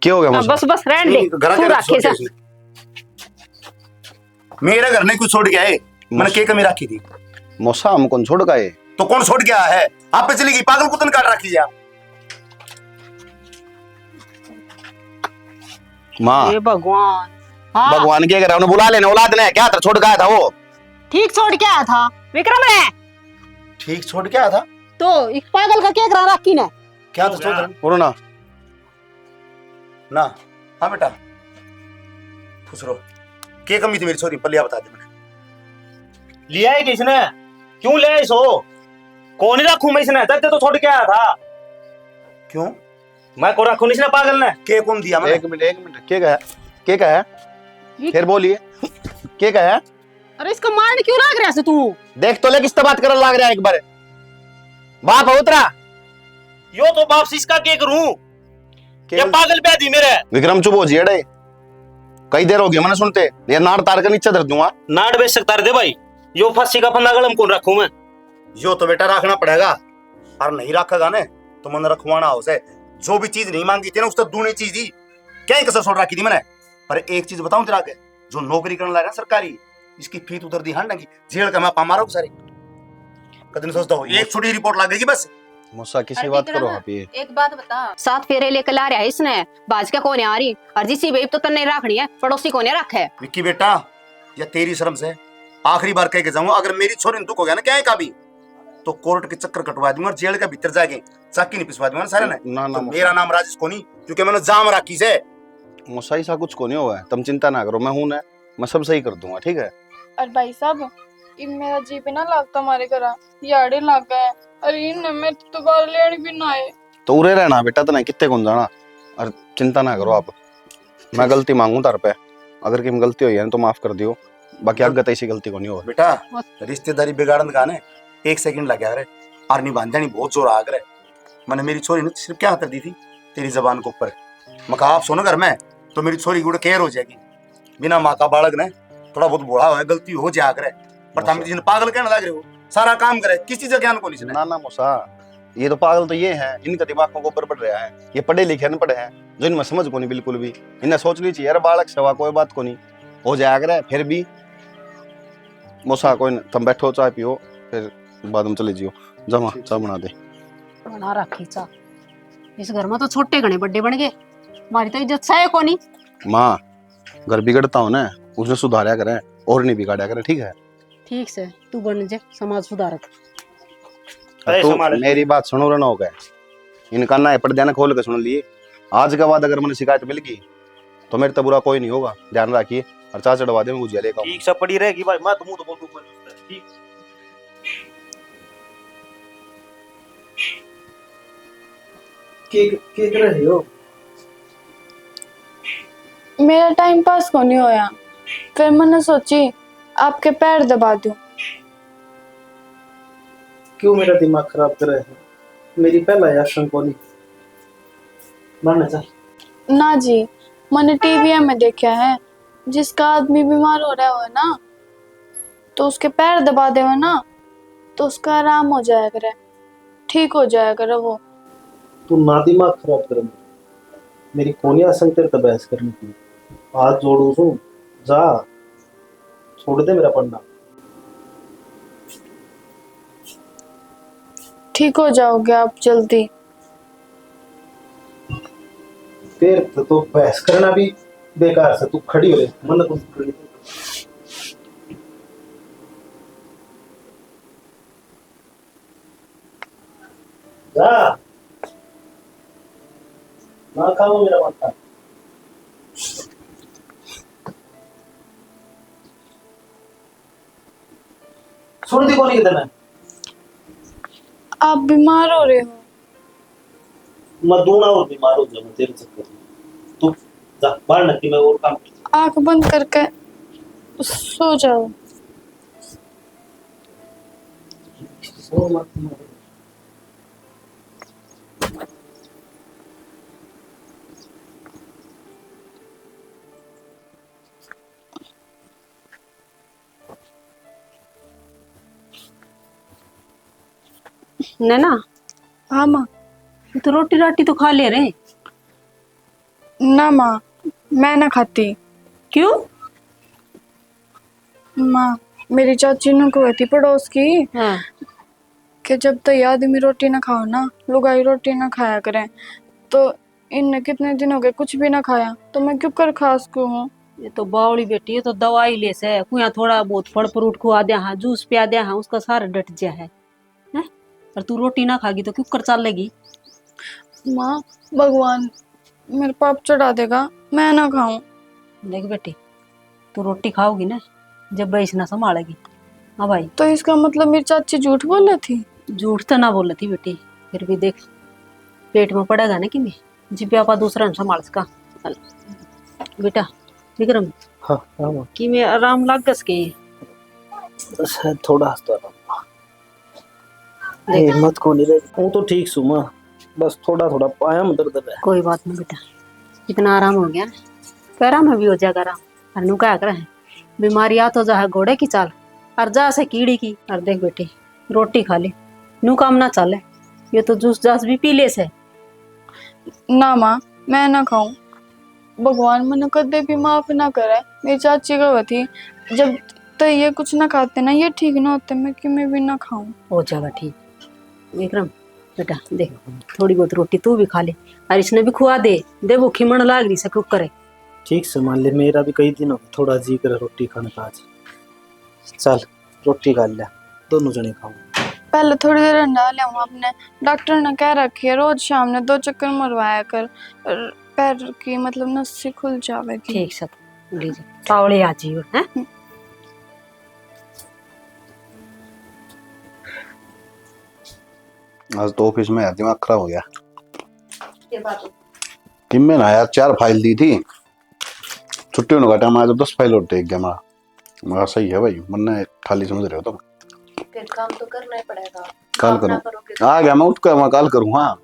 क्या हो गया मौसा? बस बस रहने दे घर तू के रखे छोड़ से। के मेरा घर नहीं कुछ छोड़ के आए, मैंने के कमी रखी थी मौसा हम कौन छोड़ गए? तो कौन छोड़ के आया है? आप पे चली गई, पागल कुतन काट रखी है। माँ हे भगवान। हाँ भगवान क्या करा, उन्हें बुला लेना, औलाद ने क्या था छोड़ गया था वो? ठीक छोड़ के आया था विक्रम ने, ठीक छोड़ के आया था? तो एक पागल का क्या करा राखी ने? क्या था छोड़? बोलो ना। ना हाँ बेटा खुश रहो। के कमी थी मेरी छोरी पलिया बता दे मैंने। लिया है किसने, क्यों ले इसो, कौन ही रखू मैं इसने, तब तो छोड़ के आया था। क्यों मैं को रखू इसने, पागल ने। के कौन दिया मैंने? एक मिनट क्या कहा? फिर बोलिए क्या कहा? अरे इसका मारने क्यों लाग रहा है तू? देख तो ले किस बात कर लाग रहा है, एक बार बाप हो उतरा। यो तो बाप से इसका क्या करूं, ये पागल बैठी मेरे। विक्रम चुप हो जी अड़े, कई देर हो गई मैंने सुनते, ये नाड़ तार कर नीचे धर दूंगा। नाड़ बेच सकता दे भाई, यो फांसी का फंदा गलम कौन रखूं मैं? यो तो बेटा रखना पड़ेगा, और नहीं रखेगा ने तो मन रखवाना हो से। जो भी चीज नहीं मांगी थी ना उससे दूनी चीज ही क्या ही कसर छोड़ रखी थी मैंने। पर एक चीज बताऊं तेरा के, जो नौकरी करने लगा सरकारी, इसकी फीस उधर दी हंडंगी जेल का मैं पा सारी। कदम सोचता हूँ एक छोटी रिपोर्ट लगेगी बस। मुस्सा किसी अरे बात विक्रम, करो आप ये। एक बात बता, 7 फेरे लेकर ला रहा है इसने, बाज का कोने आ रही, और जिसी बेब तो तन्ने रखनी है, पड़ोसी कोने रखा है। विक्की बेटा या तेरी शर्म से आखिरी बार कह के जाऊंगा, अगर मेरी छोरी ने दुख हो गया ना क्या है का भी, तो कोर्ट के चक्कर कटवा दूंगा और जेल के भीतर जाके चाकी नहीं पिसवा दूंगा सारे ने। ना ना तो मेरा नाम राजेश कोनी, क्योंकि मैंने जाम राखी से। मुस्सा ऐसा कुछ को नहीं हुआ है, तुम चिंता ना करो, मैं हूं ना, मैं सब सही कर दूंगा, ठीक है? और भाई साहब इन मेरा जी पे ना लगता हमारे घर याड़े लग गए। अरे इन में तो बार लेनी भी ना है। तो उरे रहना बेटा, तो नहीं कितने कौन जाना, और चिंता ना करो आप, मैं गलती मांगू तार पे, अगर किम गलती हुई है तो माफ कर दियो, बाकी आगे तो ऐसी गलती को नहीं होगा। बेटा रिश्तेदारी बिगाड़न का ने 1 सेकंड लग गया रे, आर्मी बांधनी बहुत जोर आ गए। मैंने मेरी छोरी ने सिर्फ क्या हाथ दी थी तेरी जबान के ऊपर, मैं कहा आप सुनो घर में तो मेरी छोरी गुड़ केयर हो जाएगी। बिना माँ का बालक ने थोड़ा बहुत बूढ़ा हुआ है, गलती हो जा करे, पर तुम जी पागल कहने लग रहे हो, सारा काम करे, किस चीज का ज्ञान को नहीं। ना ना मुस्सा, ये तो पागल तो ये है, इनका दिमाग को ऊपर बढ़ रहा है, ये पढ़े लिखे न पढ़े हैं, जो इनमें समझ को नहीं बिल्कुल भी, इन्हें सोच लीजिए यार बालक सेवा कोई बात को नहीं हो जाएगा। फिर भी मुस्सा कोई तुम बैठो चाय पियो, फिर बाद में चले जियो, जमा चाय बना दे। बना रखी चा, इस घर में तो छोटे घने बड़े बन गए, हमारी तो इज्जत सहे को नहीं। माँ घर बिगड़ता हो ना, उसे सुधारा करें और नहीं बिगाड़ा करें, ठीक है? ठीक से तू बन जा समाज सुधारक। तो मेरी बात सुनो रहा हो गए, इनका ना पड़ ना खोल के सुन लिए, आज के बाद अगर मैंने शिकायत मिल गई तो मेरे तो बुरा कोई नहीं होगा, ध्यान रखिए, और चाय चढ़वा दे, मैं गुजिया लेकर ठीक सब पड़ी रहेगी भाई, मैं तो मुंह तो बोलूं ठीक। के कर रहे हो? मेरा टाइम पास को नहीं होया, फिर मैंने सोची आपके पैर दबा दूं। क्यों मेरा दिमाग खराब कर रहे हो? मेरी पहला यार संकोनी मानना चाहिए ना जी, मैंने टीवी में देखा है, जिसका आदमी बीमार हो रहा हो ना तो उसके पैर दबा दे ना तो उसका आराम हो जाया करे, ठीक हो जाया करे वो। तू ना दिमाग खराब कर, मेरी कोनिया संग तेरे तो बहस करनी थी, हाथ जोड़ू तू जा, छोड़ दे मेरा पढ़ना। ठीक हो जाओगे आप जल्दी। फिर तो बहस करना भी बेकार से, तू खड़ी हो रही मन को जा ना खाओ मेरा माता। छोड़ दी कौन किधर है? आप बीमार हो रहे हो। मैं दूना और बीमार हो जाऊंगा तेरे चक्कर में। तू जा बाहर नक्की, मैं और काम करता आंख बंद करके सो जाओ। हूं। नैना, हाँ माँ। तो रोटी राटी तो खा ले रहे। ना माँ, मैं ना खाती। क्यों? माँ, मेरी चाची ने कहती थी पड़ोस की हाँ। कि जब तक ये आदमी रोटी ना खाओ ना, लुगाई रोटी ना खाया करें। तो इनने कितने दिन हो गए कुछ भी ना खाया, तो मैं क्यों कर खा सकूं हूँ। ये तो बावली बेटी, ये तो दवाई ले से कुया थोड़ा बहुत फल फ्रूट खुआ दिया हाँ, जूस पिया दिया हाँ, उसका सारा डट जा है। हैं? और तू रोटी ना खागी तो क्यों कर चलेगी? माँ, भगवान मेरे पाप चढ़ा देगा, मैं ना खाऊं। देख बेटी, तू रोटी खाओगी ना जब वैसे ना संभालेगी। हाँ भाई। तो इसका मतलब मेरी चाची झूठ बोल थी? झूठ तो ना बोल थी बेटी, फिर भी देख पेट में पड़ेगा ना कि नहीं, जिब्बे आपा दूसरा न संभाल सका। बेटा विक्रम, हाँ हाँ कि मैं आराम लाग गस के बस है थोड़ा हंसता रहा। हिम्मत को नहीं रही हूँ तो ठीक सु माँ, बस थोड़ा थोड़ा पाया में दर्द है। कोई बात नहीं बेटा, इतना आराम हो गया ना, पैरा में भी हो जाएगा आराम। और नु क्या करे, बीमारी आ तो जा घोड़े की चाल और जा से कीड़ी की। और देख बेटी, रोटी खा ले, नु काम ना चले, ये तो जूस जास भी पी ले से। ना माँ, मैं ना खाऊं। भगवान मैंने कदे भी माफ ना करे। मेरी चाची का थी जब तो ये कुछ ना खाते ना, ये ठीक ना होते, मैं क्यों मैं भी ना खाऊं। हो जाएगा ठीक। विक्रम बेटा देख, थोड़ी बहुत रोटी तू भी खा ले और इसने भी खुआ दे, दे भूखी मन लाग रही से कुक करे। ठीक से मान ले, मेरा भी कई दिन हो थोड़ा जी कर रोटी खाने का आज। चल रोटी खा ले, दोनों जने खाओ। पहले थोड़ी देर अंडा ले अपने, डॉक्टर ने कह रखी है रोज शाम ने 2 चक्कर मरवाया कर, पैर की मतलब नसें खुल जावेगी। ठीक सब लीजिए, पावड़े आ जियो हैं। आज तो ऑफिस में यार दिमाग खराब हो गया ये बात कि मैं ना यार 4 फाइल दी थी, छुट्टी होने का टाइम आया तो 10 फाइल और टेक गया। मगर सही है भाई, वरना खाली समझ रहे हो तुम। फिर काम तो करना ही पड़ेगा। कल काम ना करूँ, करोगे तो आ गया मैं, उठ कर मैं कल करूँ। हाँ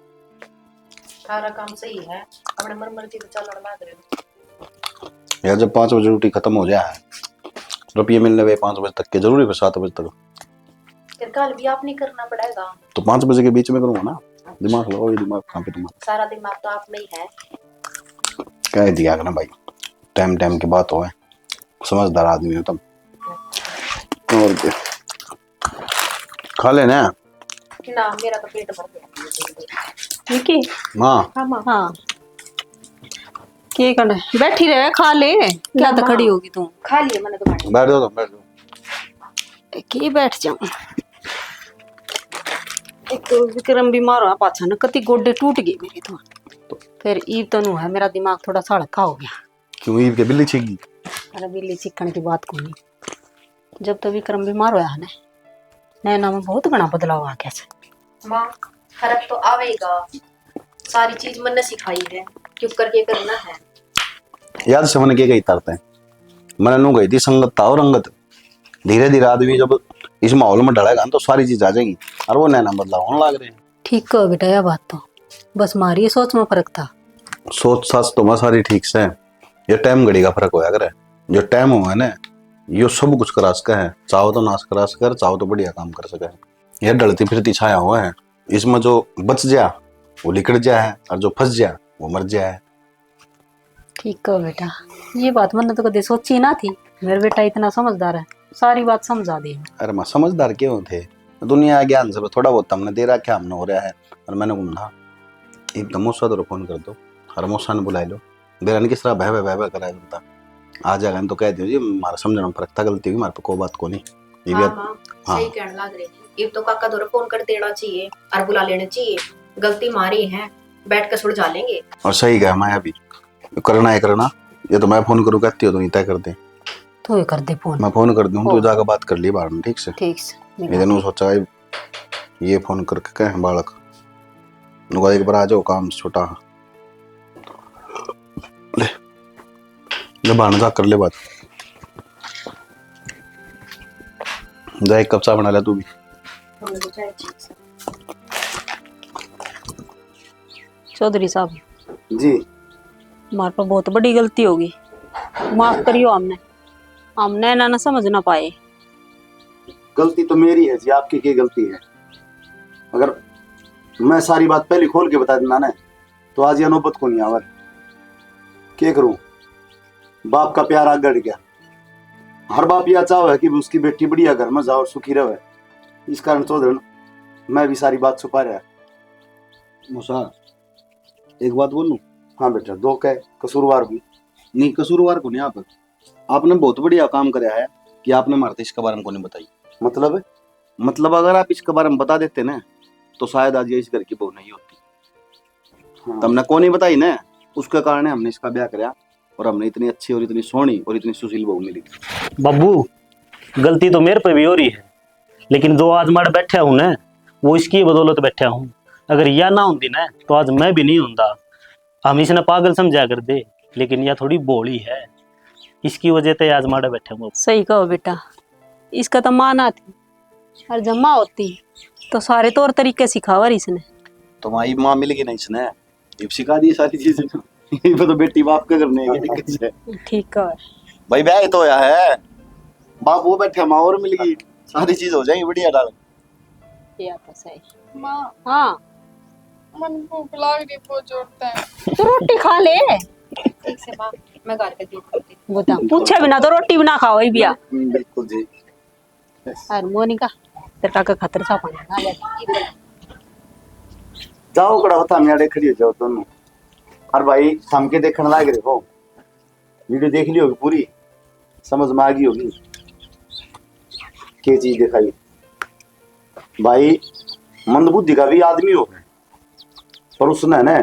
सारा काम सही है, अपने मन मर्जी से चलने लग रहे हो। यार जब 5 बजे ड्यूटी खत्म हो जाए, रुपये मिलने वे 5 बजे तक के जरूरी है 7 बजे तक, फिर कल भी आप नहीं करना पड़ेगा। तो 5 बजे के बीच में करूँगा ना। दिमाग लगाओ, ये दिमाग कहाँ पे तुम्हारा? सारा दिमाग तो आप में ही है। कह दिया ना भाई, टाइम टाइम की बात हो, समझदार आदमी हो तुम। और क्या खा लेना। ना मेरा तो पेट भर गया। विकी हाँ हाँ हाँ, के करना है? बैठी रहे खा ले, क्या तो खड़ी होगी तू? खा लिए मैंने तो खाने। बैठ जाओ, तुम बैठ जाओ। के बैठ जाऊं। एक तो विक्रम बीमार हुआ पाछा न, कति गोडे टूट गई मेरी तो। फिर ईद तो नु है, मेरा दिमाग थोड़ा सड़का हो गया। क्यों ईद के बिल्ली छिगी? अरे बिल्ली चिकन की बात को नहीं, जब तो विक्रम बीमार हुआ है ना, नैना में बहुत घना बदलाव आ गया है। माँ फर्क तो आवेगा, सारी चीज मन ने सिखाई है, क्यों करके करना है। याद से मन के गई तरते हैं, मैंने नू गई थी संगत था और रंगत। धीरे धीरे आदमी जब इस माहौल में ढलेगा तो सारी चीज आ जाएगी, और वो नैना बदलाव होने लग रहे हैं। ठीक कहो बेटा, यह बात तो बस मारी सोच में फर्क था। सोच साच तो मैं सारी ठीक से, ये टाइम घड़ी का फर्क होया करे। जो टाइम हुआ है ना, ये सब कुछ करा सका है, चाहो तो नाश करा सके, चाहो तो बढ़िया काम कर सके। यह ढलती फिरती छाया हुआ है, इसमें जो बच जा वो लिकड़ जा है, और जो फंस जा वो मर जा है। ठीक कहो बेटा, ये बात मैंने तो कभी सोची ना थी। मेरा बेटा इतना समझदार है, सारी बात समझा दी। अरे मैं समझदार क्यों थे, दुनिया ज्ञान से थोड़ा बहुत हमने दे रखा, हमने हो रहा है। और मैंने घूमना एकदम मूसा तो फोन कर दो, और मूसा ने बुला लो, देरा ने किस तरह बह बह बह कराया बता आ जाएगा। तो कह दियो जी हमारा समझना फर्क था, गलती हुई, हमारे पे कोई बात को नहीं। ये भी हाँ, सही कहने लग रही। ये तो काका दौरा फोन कर देना चाहिए और बुला लेना चाहिए, गलती मारी है, बैठ कर सुलझा लेंगे। और सही कहा मैं अभी करना है करना, ये तो मैं फोन करूँ कहती हो तो नहीं तय कर दे। तो ये कर दे फोन। मैं फोन कर दूँ तो जाकर बात कर ली बाहर में, ठीक से। ठीक से इधर सोचा है ये फोन करके कहे बालक नुका एक बार आ जाओ, काम छोटा ले बाहर जा कर ले बात। जा एक कप चाय बना ले तू भी। चौधरी साहब जी हमारे पर बहुत बड़ी गलती होगी, माफ करियो। हमने ना समझ ना पाए। गलती तो मेरी है जी, आपकी क्या गलती है? अगर मैं सारी बात पहले खोल के बता देना ना तो आज ये नौबत को नहीं आवर। क्या करूं, बाप का प्यार आग गड़ गया। हर बाप यह चाह है कि उसकी बेटी बढ़िया घर में जाओ और सुखी रहे। इस कारण चौधरी मैं भी सारी बात छुपा रहा। मूसा एक बात बोलूं? हाँ बेटा, दो कह कसूरवार भी नहीं, कसूरवार को नहीं। आपने बहुत बढ़िया काम कराया है कि आपने मारते इसके बारे में को नहीं बताई। मतलब अगर आप इसके बारे में बता देते ना तो शायद आज ये इस घर की बहू नहीं होती। हाँ। तुमने को नहीं बताई ना, उसके कारण हमने इसका ब्याह कराया और हमने इतनी अच्छी और इतनी सोहनी और इतनी सुशील बहू मिली। बब्बू गलती तो मेरे पे भी हो रही है, लेकिन जो आज मैं बैठा हूँ ना वो इसकी बदौलत बैठा हूँ। अगर यह ना होती ना तो आज मैं भी नहीं होता। हम इसने पागल समझा कर दे, लेकिन यह थोड़ी भोली है, इसकी वजह से आज माड़े बैठे हूँ। सही कहो बेटा, इसका तो माँ ना थी और जब माँ होती तो सारे तौर तरीके सिखावर इसने। तुम्हारी माँ मिल गई ना इसने, ये सिखा दी सारी चीजें। ये तो बेटी बाप के करने है। ठीक है भाई ब्याह तो होया है, बाप वो बैठे, माँ और मिल गई, सारी चीज हो जाएगी बढ़िया डाल। ये तो सही। माँ हाँ मन भूख लग रही, बहुत जोरता है। तो रोटी खा ले। ठीक से माँ, मैं घर के दूध करती हूँ। बता पूछे बिना तो रोटी बना खाओ ही बिया। बिल्कुल जी। और मोनिका तेरे काका खतर सा पानी ना ले। जाओ कड़ा होता मेरे खड़ी हो जाओ दोनों। और भाई शाम के देखने लाग रहे हो, वीडियो देख ली होगी पूरी, समझ में आ गई होगी क्या चीज दिखाई। भाई मंदबुद्धि का भी आदमी हो पर उसने ना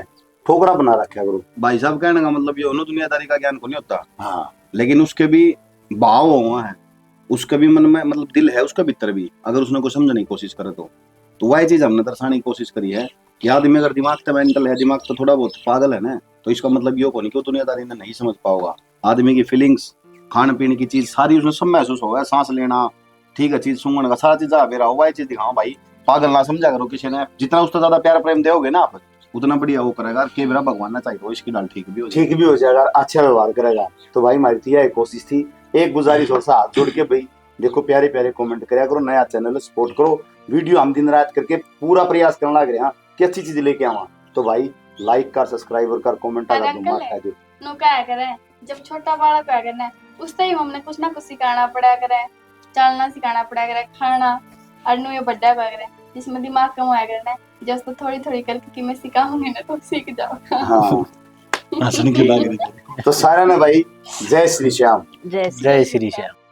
ठोकरा बना रखा है। भाई साहब कहने का मतलब ये हो दुनियादारी का ज्ञान को नहीं होता। हाँ लेकिन उसके भी भाव हुआ है, उसके भी मन में मतलब दिल है उसका भीतर भी। अगर उसने को समझने की कोशिश करे तो वही चीज हमने दर्शाने की कोशिश करी है कि आदमी अगर दिमाग तो मेंटल है, दिमाग तो थोड़ा बहुत पागल है ना, तो इसका मतलब ये को नहीं कि दुनियादारी ने नहीं समझ पाओगा। आदमी की फीलिंग्स, खाने पीने की चीज सारी उसने सब महसूस होगा, सांस लेना, ठीक है, चीज सूंघने का सारा चीज मेरा हुआ, चीज दिखाओ भाई। पागल ना समझा करो किसी ने। जितना उससे ज्यादा प्यार प्रेम दोगे ना आप, उतना बढ़िया वो करेगा। के मेरा भगवान ना चाहिए इसकी डाल ठीक भी हो जाएगी। ठीक भी हो जाएगा, अच्छा व्यवहार करेगा। तो भाई हमारी तो यह कोशिश थी, एक गुजारिश और सा हाथ जोड़ के भाई देखो प्यारे प्यारे कमेंट कराया करो, नया चैनल सपोर्ट करो। वीडियो हम दिन रात करके पूरा प्रयास करने लग रहे हैं कि अच्छी चीज लेके आवा। तो भाई लाइक कर, सब्सक्राइब कर, कमेंट कर दो। नो क्या करे, जब छोटा बालक है करना उस टाइम हमने कुछ ना कुछ सिखाना पड़ा करे, चलना सिखाना पड़ा करे, खाना और नु ये बड्डा करे जिसमें दिमाग कम आया करना। जब तो थोड़ी थोड़ी करके कि मैं सिखाऊंगी ना तो सीख जाओ। हाँ हंसने की बात है। तो सारा ना भाई जय श्री श्याम। जय जय श्री श्याम।